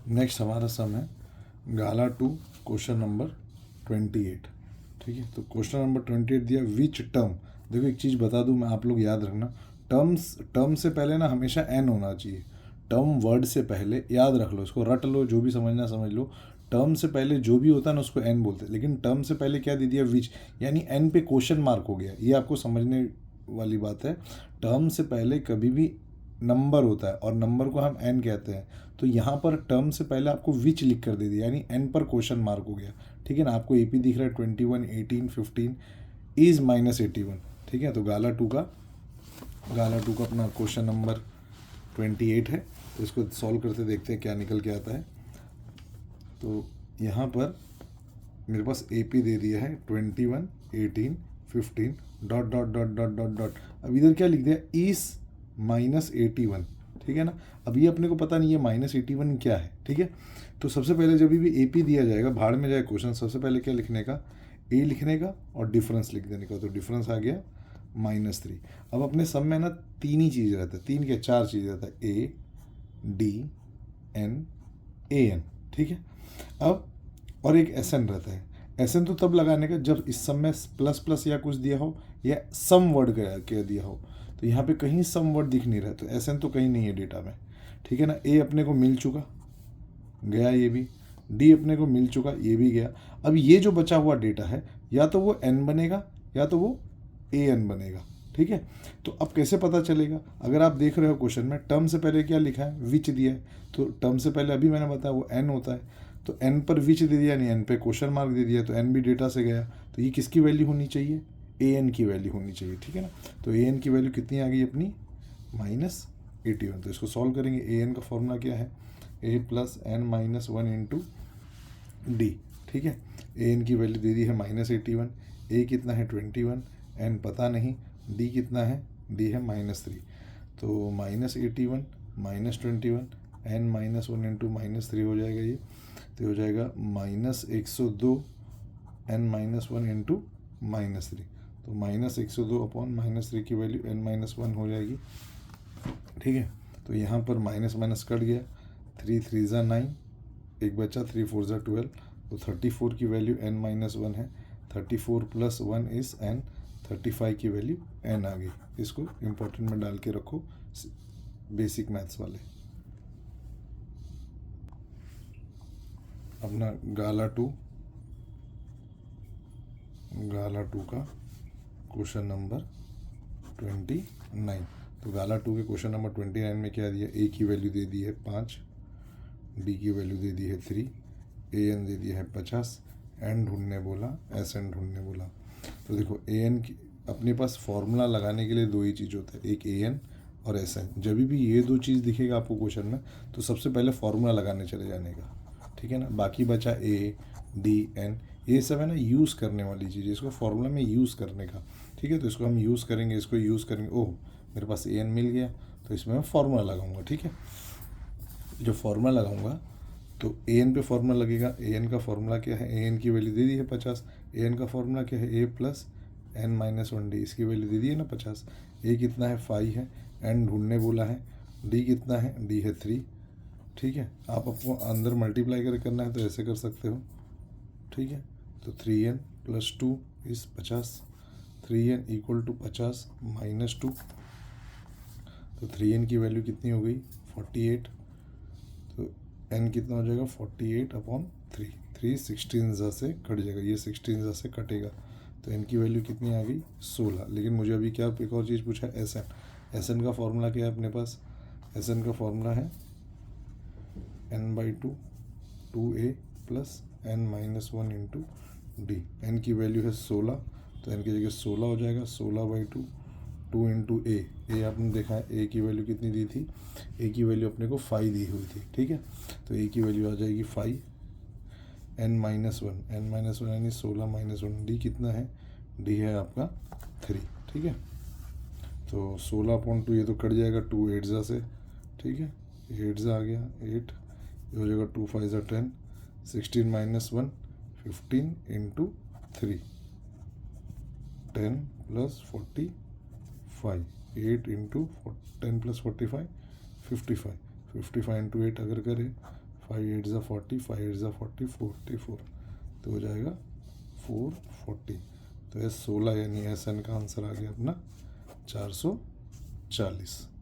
Next हमारा सम है गाला 2 question number 28। ठीक है, तो क्वेश्चन नंबर 28 दिया विच टर्म। देखो एक चीज़ बता दूं मैं, आप लोग याद रखना, टर्म से पहले ना हमेशा एन होना चाहिए। टर्म वर्ड से पहले याद रख लो, इसको रट लो, जो भी समझना समझ लो। टर्म से पहले जो भी होता है ना उसको एन बोलते हैं, लेकिन टर्म से पहले क्या दे दिया, विच, यानी एन पे क्वेश्चन मार्क हो गया। ये आपको समझने वाली बात है। टर्म से पहले कभी भी नंबर होता है और नंबर को हम एन कहते हैं। तो यहाँ पर टर्म से पहले आपको विच लिख कर दे दिया, यानी एन पर क्वेश्चन मार्क हो गया। ठीक है ना, आपको एपी दिख रहा है 21, 18, 15 इज -81। ठीक है, तो गाला टू का अपना क्वेश्चन नंबर 28 है। तो इसको सॉल्व करते देखते हैं क्या निकल के आता है। तो यहाँ पर मेरे पास एपी दे दिया है 21, 18, 15 dot dot dot dot dot dot. अब इधर क्या लिख दिया, इस -81। ठीक है ना, अब ये अपने को पता नहीं है -81 क्या है। ठीक है, तो सबसे पहले जब भी एपी दिया जाएगा, भाड़ में जाए क्वेश्चन, सबसे पहले क्या लिखने का, ए लिखने का और डिफरेंस लिख देने का। तो डिफरेंस आ गया -3। अब अपने सब में ना तीन ही चीज़ रहता है, तीन के चार चीज़ रहता है, A D N A N. ठीक है, अब और एक एस एन रहता है। एस एन तो तब लगाने का जब इस सम में प्लस प्लस या कुछ दिया हो या सम वर्ड क्या दिया हो। तो यहाँ पे कहीं सम वर्ड दिख नहीं रहा, तो एस एन तो कहीं नहीं है डेटा में। ठीक है ना, ए अपने को मिल चुका, गया ये भी, डी अपने को मिल चुका, ये भी गया। अब ये जो बचा हुआ डेटा है, या तो वो एन बनेगा या तो वो ए एन बनेगा। ठीक है, तो अब कैसे पता चलेगा, अगर आप देख रहे हो क्वेश्चन में टर्म से पहले क्या लिखा है, विच दिया है। तो टर्म से पहले अभी मैंने बताया वो एन होता है, तो एन पर विच दे दिया, यानी एन पे क्वेश्चन मार्क दे दिया, तो एन भी डेटा से गया। तो ये किसकी वैल्यू होनी चाहिए, ए एन की वैल्यू होनी चाहिए। ठीक है ना, तो ए एन की वैल्यू कितनी आ गई अपनी, -81। तो इसको सॉल्व करेंगे। ए एन का फॉर्मूला क्या है, ए प्लस एन -1 इंटू डी। ठीक है, ए एन की वैल्यू दे दी है -81, ए कितना है 21, एन पता नहीं, डी कितना है, डी है -3। तो -81 -21 एन -1 इंटू -3 हो जाएगा ये। तो हो जाएगा -102 एन -1 इंटू -3। तो -102 अपॉन -3 की वैल्यू n -1 हो जाएगी। ठीक है, तो यहाँ पर माइनस माइनस कट गया, 3 3 ज़ा 9, एक बचा 3 4 ज़ा 12। तो 34 की वैल्यू n -1 है, 34 + 1 इज़ n, 35 की वैल्यू n आ गई। इसको इम्पोर्टेंट में डाल के रखो, बेसिक मैथ्स वाले। अपना गाला टू का क्वेश्चन नंबर 29। तो गाला 2 के क्वेश्चन नंबर 29 में क्या दिया, ए की वैल्यू दे दी है 5, डी की वैल्यू दे दी है 3, ए एन दे दिया है 50, एन ढूंढने बोला, एस एन ढूंढने बोला। तो देखो ए एन की अपने पास फॉर्मूला लगाने के लिए दो ही चीज़ होता है, एक ए एन और एस एन। जब भी ये दो चीज़ दिखेगा आपको क्वेश्चन में, तो सबसे पहले फॉर्मूला लगाने चले जाने का। ठीक है ना, बाकी बचा ए डी एन, ये सब है ना यूज़ करने वाली चीज़, इसको फॉर्मूला में यूज़ करने का। ठीक है, तो इसको हम यूज़ करेंगे, इसको यूज़ करेंगे। ओह, मेरे पास ए एन मिल गया, तो इसमें मैं फार्मूला लगाऊंगा। ठीक है, जो फार्मूला लगाऊंगा तो ए एन पे फार्मूला लगेगा। ए एन का फार्मूला क्या है, ए एन की वैल्यू दे दी है 50, ए एन का फार्मूला क्या है, ए प्लस एन -1 डी, इसकी वैल्यू दे दी है ना 50। ए कितना है 5 है, एन ढूंढने बोला है, डी कितना है, डी है 3। ठीक है, आप आपको अंदर मल्टीप्लाई करना है तो ऐसे कर सकते हो। ठीक है, तो 3n + 2 इज़ 50, 3n = 50 - 2। तो 3n की वैल्यू कितनी हो गई, 48। तो n कितना हो जाएगा, 48/3। 3 16 से कट जाएगा, ये 16 से कटेगा। तो n की वैल्यू कितनी आ गई, 16। लेकिन मुझे अभी क्या एक और चीज़ पूछा, एस एन। एस एन का फॉर्मूला क्या है अपने पास, एस एन का फॉर्मूला है n/2 2a + n -1 into D. N की वैल्यू है 16, तो एन की जगह 16 हो जाएगा, 16/2 2 इंटू ए आपने देखा है, ए की वैल्यू कितनी दी थी, ए की वैल्यू अपने को 5 दी हुई थी। ठीक है, तो ए की वैल्यू आ जाएगी 5, n -1 यानी 16 - 1, डी कितना है, डी है आपका 3। ठीक है, तो 16/2 ये तो कट जाएगा 2 8 ज़ा से। ठीक है, 8 ज़ा आ गया 8, ये हो जाएगा 2 5 ज़ा 10, 16 - 1 15 इंटू 3, 10 + 45, 8 इंटू 10 + 45 55, 55 इंटू 8 अगर करें 5 8 ज़ा 40, 5 8 ज़ा 40, 44, तो हो जाएगा 440। तो S 16 यानी SN का आंसर आ गया अपना 440।